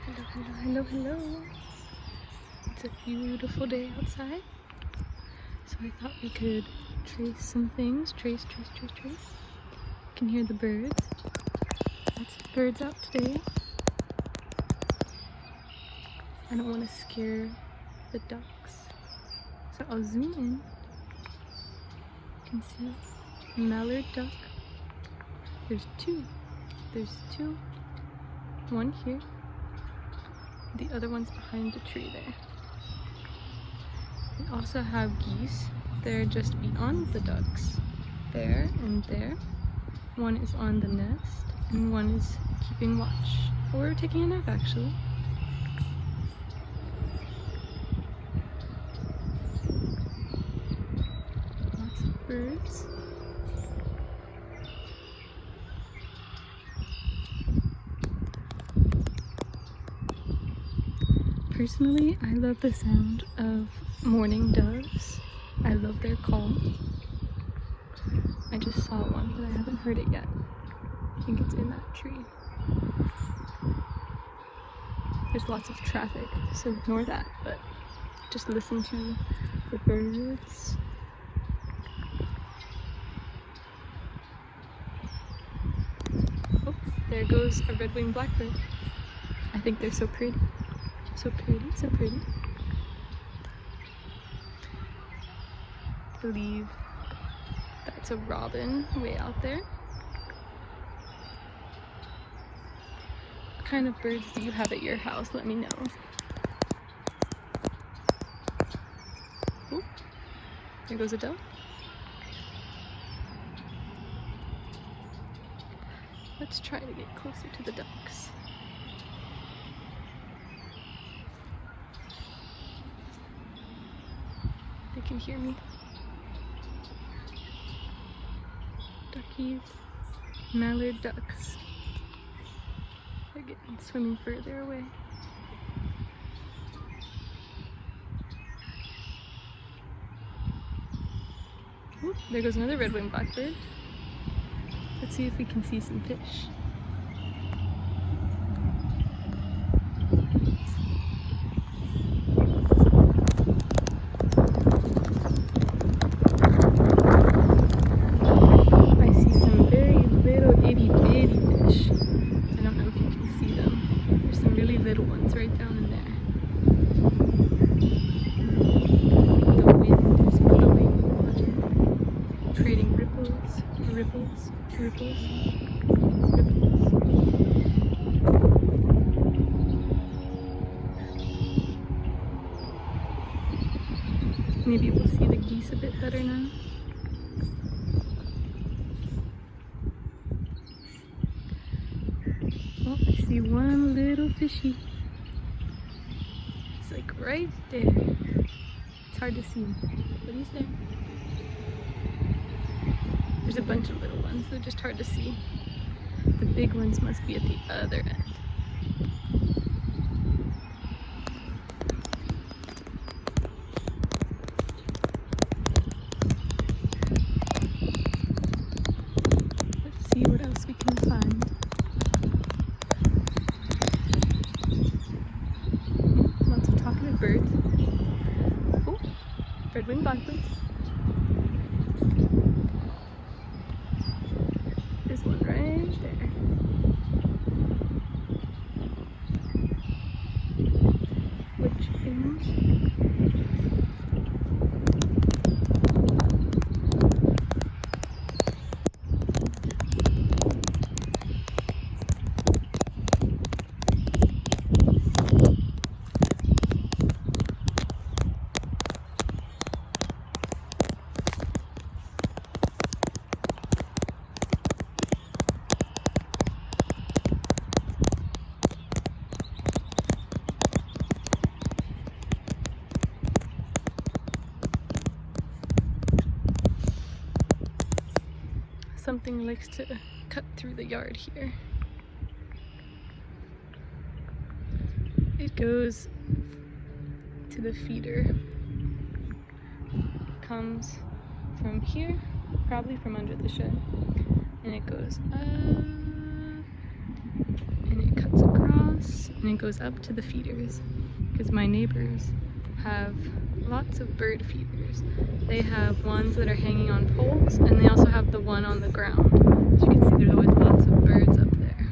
Hello, hello, hello, hello. It's a beautiful day outside. So I thought we could trace some things. Trace. You can hear the birds. Lots of birds out today. I don't want to scare the ducks. So I'll zoom in. You can see a mallard duck. There's two. One here. The other one's behind the tree there. We also have geese. They're just beyond the ducks. There and there. One is on the nest and one is keeping watch. Or taking a nap actually. Lots of birds. Personally, I love the sound of mourning doves. I love their call. I just saw one, but I haven't heard it yet. I think it's in that tree. There's lots of traffic, so ignore that, but just listen to the birds. Oh, there goes a red-winged blackbird. I think they're so pretty. So pretty. I believe that's a robin way out there. What kind of birds do you have at your house? Let me know. Ooh, there goes a dove. Let's try to get closer to the ducks. They can hear me. Duckies, mallard ducks. They're getting swimming further away. Ooh, there goes another red-winged blackbird. Let's see if we can see some fish. Little ones right down in there. The wind is blowing water, creating ripples. Maybe we'll see the geese a bit better now. Oh, I see one little fishy. It's like right there. It's hard to see him, but he's there. There's a bunch of little ones, they're just hard to see. The big ones must be at the other end. Let's see what else we can find. Lots of talkative birds. Oh, red-winged blackbirds. There's one right there. Wood chickens. Something likes to cut through the yard here. It goes to the feeder. Comes from here, probably from under the shed, and it goes up, and it cuts across, and and it goes up to the feeders, because my neighbors have lots of bird feeders. They have ones that are hanging on poles, and they also have the one on the ground. As you can see, there's always lots of birds up there.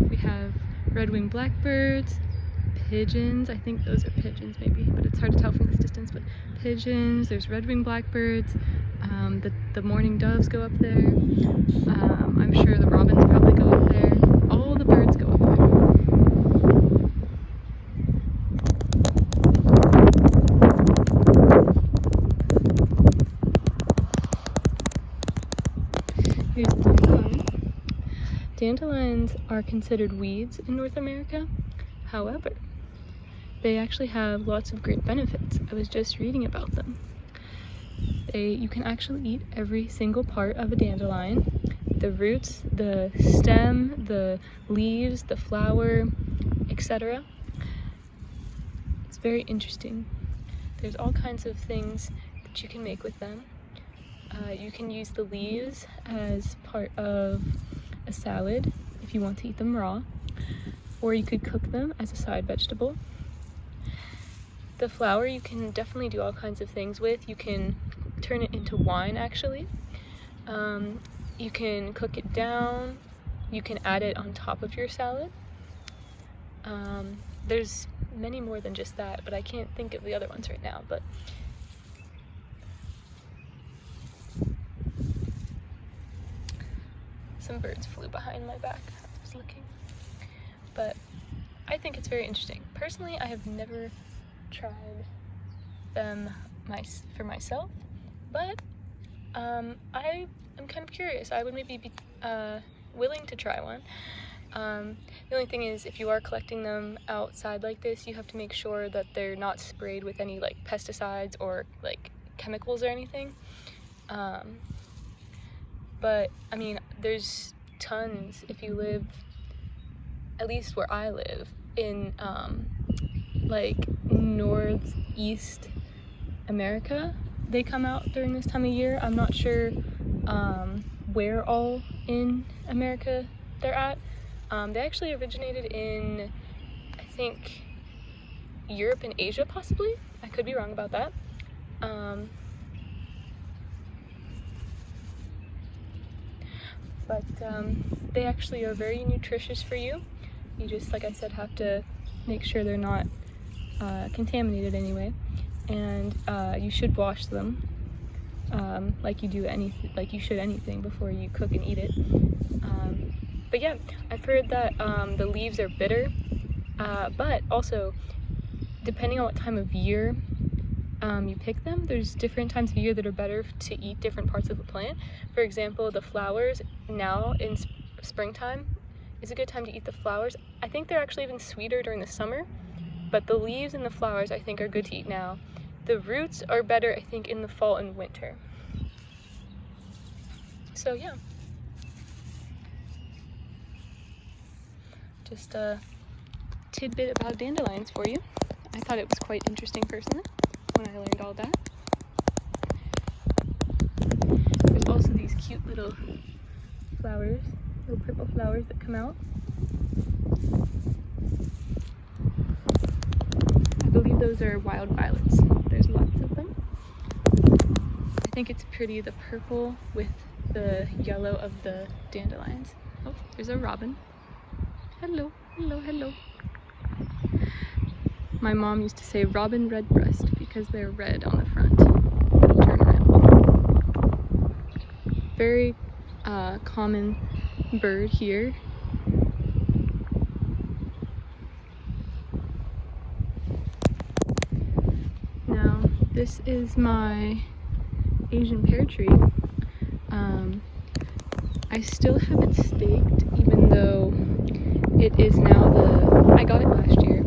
We have red-winged blackbirds, pigeons, I think those are pigeons maybe, but it's hard to tell from this distance, but pigeons, there's red-winged blackbirds, the mourning doves go up there, I'm sure the robins probably go up there, all the birds go up there. Here's a dandelion. Dandelions are considered weeds in North America. However, they actually have lots of great benefits. I was just reading about them. You can actually eat every single part of a dandelion. The roots, the stem, the leaves, the flower, etc. It's very interesting. There's all kinds of things that you can make with them. You can use the leaves as part of a salad if you want to eat them raw, or you could cook them as a side vegetable. The flower you can definitely do all kinds of things with. You can turn it into wine actually. You can cook it down. You can add it on top of your salad. There's many more than just that, but I can't think of the other ones right now. But some birds flew behind my back. I was looking. But I think it's very interesting. Personally, I have never tried them for myself, but I am kind of curious. I would maybe be willing to try one. The only thing is, if you are collecting them outside like this, you have to make sure that they're not sprayed with any like pesticides or like chemicals or anything. But I mean, there's tons if you live, at least where I live, in like northeast America. They come out during this time of year. I'm not sure where all in America they're at. They actually originated in, I think, Europe and Asia possibly. I could be wrong about that. But they actually are very nutritious for you. You just, like I said, have to make sure they're not contaminated anyway, and you should wash them like you should anything before you cook and eat it. But yeah, I've heard that the leaves are bitter, but also depending on what time of year you pick them, there's different times of year that are better to eat different parts of the plant. For example, the flowers now in springtime is a good time to eat the flowers. I think they're actually even sweeter during the summer, but the leaves and the flowers I think are good to eat now. The roots are better, I think, in the fall and winter. So yeah. Just a tidbit about dandelions for you. I thought it was quite interesting personally when I learned all that. There's also these cute little flowers, little purple flowers that come out. I believe those are wild violets. There's lots of them. I think it's pretty, the purple with the yellow of the dandelions. Oh, there's a robin. Hello, hello, hello. My mom used to say robin redbreast because they're red on the front. Turn around. Very common bird here. Now, this is my Asian pear tree. I still have it staked, even though it is now I got it last year.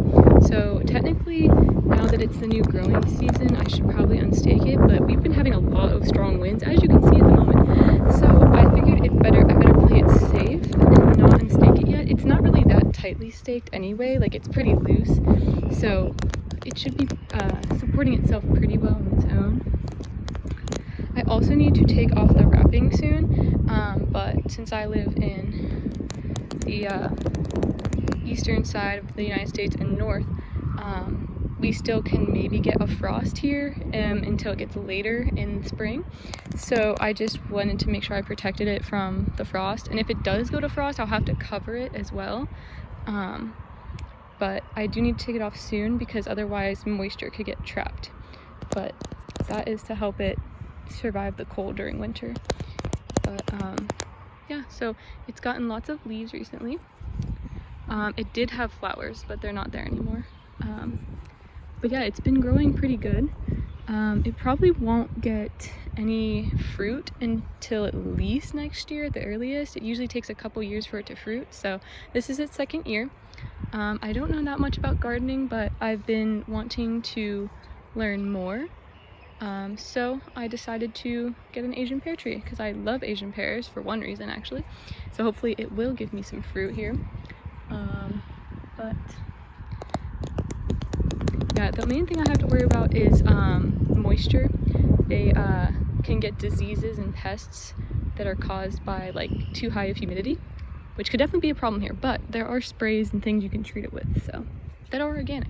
So technically, now that it's the new growing season, I should probably unstake it, but we've been having a lot of strong winds, as you can see at the moment. So I figured I better play it safe and not unstake it yet. It's not really that tightly staked anyway, like it's pretty loose. So it should be supporting itself pretty well on its own. I also need to take off the wrapping soon, but since I live in the eastern side of the United States and north, we still can maybe get a frost here until it gets later in spring. So I just wanted to make sure I protected it from the frost. And if it does go to frost, I'll have to cover it as well. But I do need to take it off soon because otherwise moisture could get trapped. But that is to help it survive the cold during winter. But yeah, so it's gotten lots of leaves recently. It did have flowers, but they're not there anymore. But yeah, it's been growing pretty good. It probably won't get any fruit until at least next year at the earliest. It usually takes a couple years for it to fruit, so this is its second year. I don't know that much about gardening, but I've been wanting to learn more. So I decided to get an Asian pear tree because I love Asian pears for one reason actually. So hopefully it will give me some fruit here. But yeah, the main thing I have to worry about is moisture. They can get diseases and pests that are caused by like too high of humidity, which could definitely be a problem here, but there are sprays and things you can treat it with, so that are organic.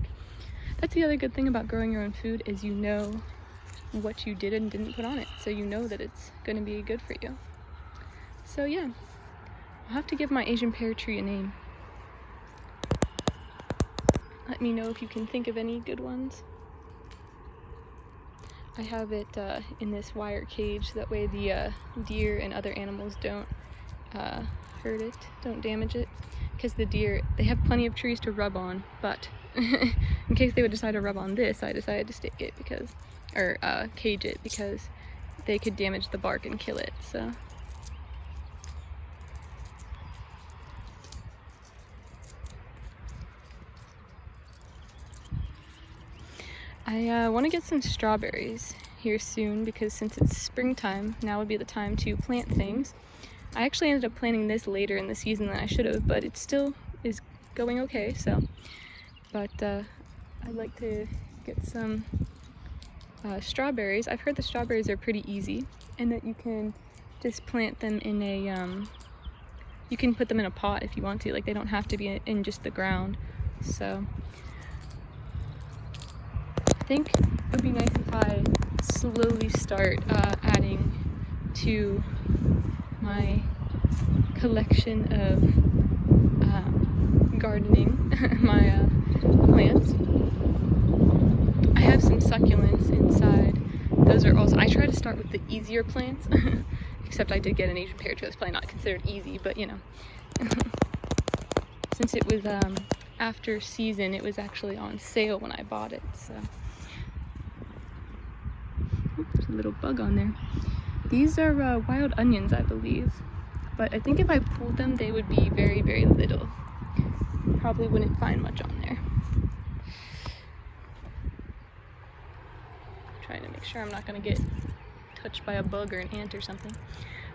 That's the other good thing about growing your own food is you know what you did and didn't put on it, so you know that it's going to be good for you. So yeah, I'll have to give my Asian pear tree a name. Let me know if you can think of any good ones. I have it in this wire cage, that way the deer and other animals don't hurt it, don't damage it, because the deer, they have plenty of trees to rub on, but in case they would decide to rub on this, I decided to stick it because, or cage it, because they could damage the bark and kill it, so. I want to get some strawberries here soon because since it's springtime, now would be the time to plant things. I actually ended up planting this later in the season than I should have, but it still is going okay, so. But I'd like to get some strawberries. I've heard the strawberries are pretty easy and that you can just plant them in a, you can put them in a pot if you want to, like they don't have to be in just the ground, so. I think it would be nice if I slowly start adding to my collection of gardening, my plants. I have some succulents inside. Those are also, I try to start with the easier plants, except I did get an Asian pear tree. It's probably not considered easy, but you know. Since it was after season, it was actually on sale when I bought it, so. There's a little bug on there. These are wild onions, I believe, but I think if I pulled them, they would be very, very little. Probably wouldn't find much on there. Trying to make sure I'm not gonna get touched by a bug or an ant or something.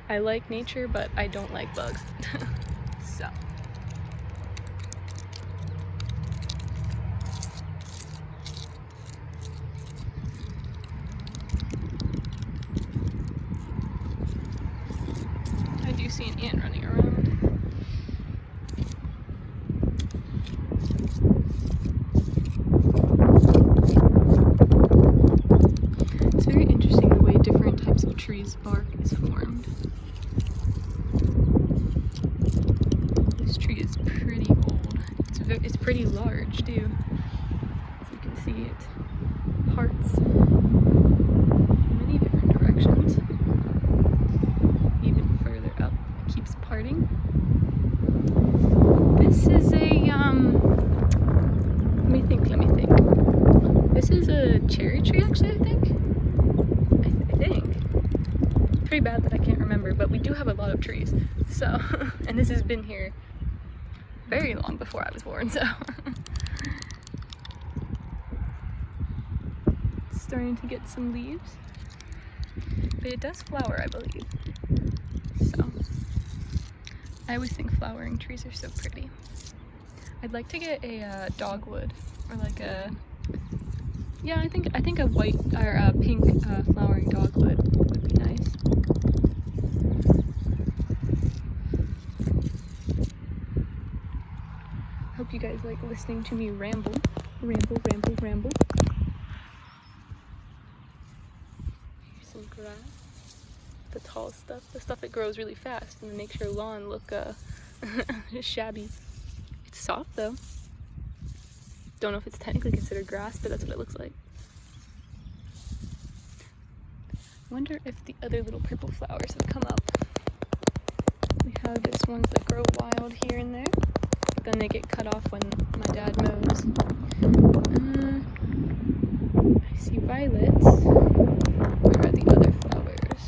I like nature, but I don't like bugs. So. I do see an ant running around. It's very interesting the way different types of trees' bark is formed. This tree is pretty old. It's pretty large too. As you can see, it parts in many different directions. Even further up, it keeps parting. This is a let me think. This is a cherry tree, actually, I think. I think. Pretty bad that I can't remember, but we do have a lot of trees. So, and this has been here very long before I was born, so. It's starting to get some leaves. But it does flower, I believe. So, I always think flowering trees are so pretty. I'd like to get a dogwood, or like a, yeah, I think a white or a pink flowering dogwood would be nice. Hope hope you guys like listening to me ramble. Ramble, ramble, ramble. Here's some grass. The tall stuff. The stuff that grows really fast and makes your lawn look shabby. It's soft though. Don't know if it's technically considered grass, but that's what it looks like. Wonder if the other little purple flowers have come up. We have just ones that grow wild here and there, but then they get cut off when my dad mows. I see violets. Where are the other flowers?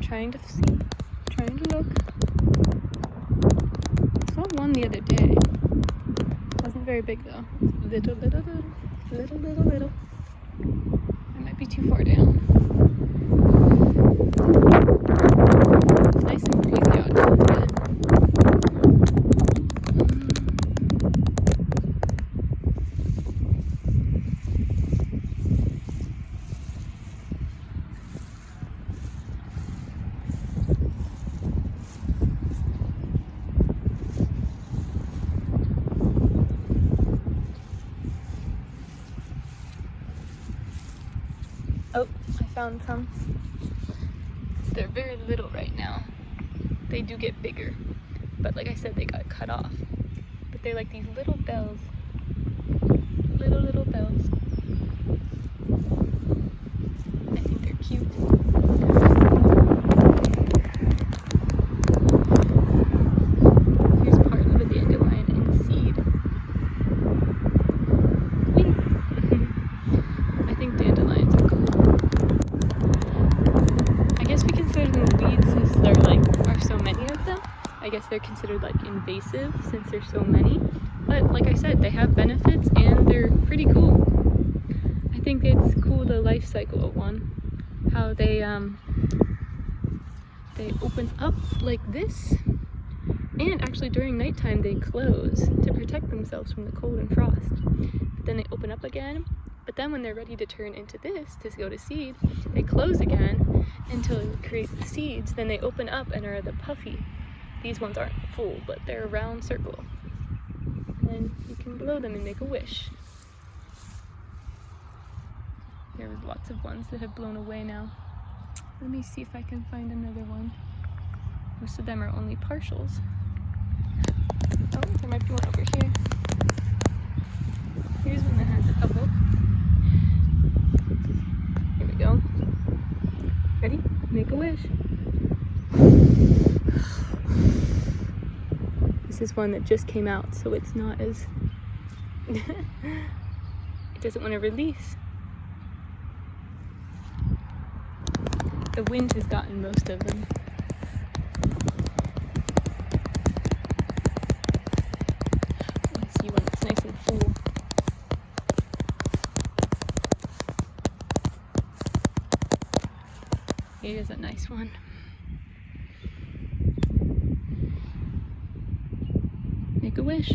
Trying to see, trying to look. I saw one the other day. Wasn't very big though. Little. It might be too far down. It's nice and breezy out here today. Oh, I found some. They're very little right now. They do get bigger, but like I said, they got cut off. But they're like these little bells. Little bells. I think they're cute. Here's part of a dandelion in seed. Whee! I think dandelions are cool. I guess we consider them weeds since there are so many of them. I guess they're considered like invasive since there's so many. But like I said, they have benefits and they're pretty cool. I think it's cool the life cycle of one. How they open up like this, and actually during nighttime they close to protect themselves from the cold and frost. But then they open up again. But then when they're ready to turn into this, to go to seed, they close again until it creates the seeds. Then they open up and are the puffy. These ones aren't full, but they're a round circle. And then you can blow them and make a wish. There was lots of ones that have blown away now. Let me see if I can find another one. Most of them are only partials. Oh, there might be one over here. Here's one that has a couple. Here we go. Ready? Make a wish. This is one that just came out, so it's not as... it doesn't want to release. The wind has gotten most of them. I see one that's nice and full. Here's a nice one. Make a wish.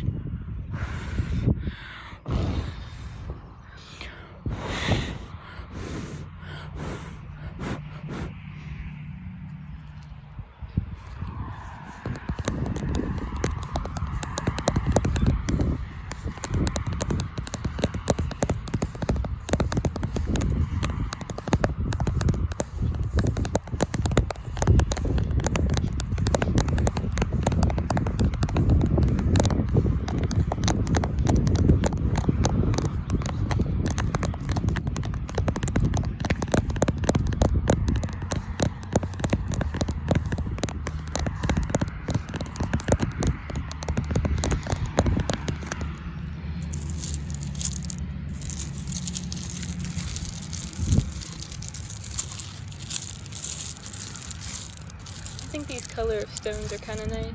I think these color of stones are kind of nice.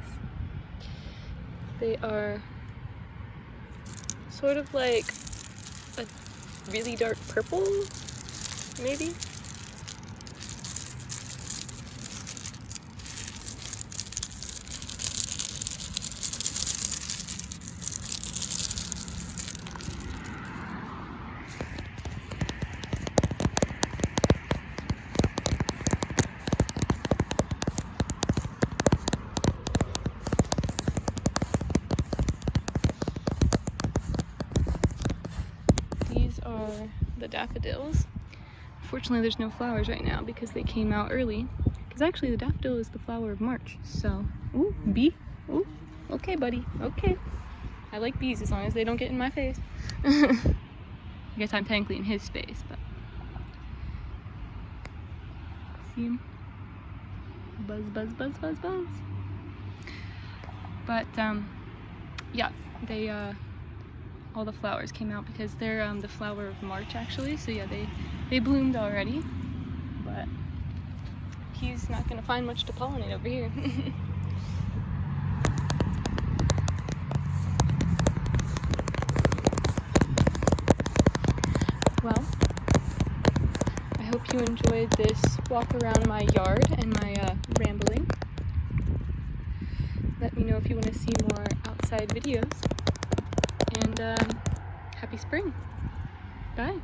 They are sort of like a really dark purple, maybe? the daffodils. Unfortunately, there's no flowers right now because they came out early. Because actually, the daffodil is the flower of March. So, ooh, bee. Ooh, okay, buddy. Okay. I like bees as long as they don't get in my face. I guess I'm technically in his space, but. See him? Buzz, buzz, buzz, buzz, buzz. But, yeah, they, all the flowers came out because they're the flower of March actually, so yeah, they bloomed already, but he's not gonna find much to pollinate over here. Well, I hope you enjoyed this walk around my yard and my rambling. Let me know if you want to see more outside videos. And happy spring. Bye.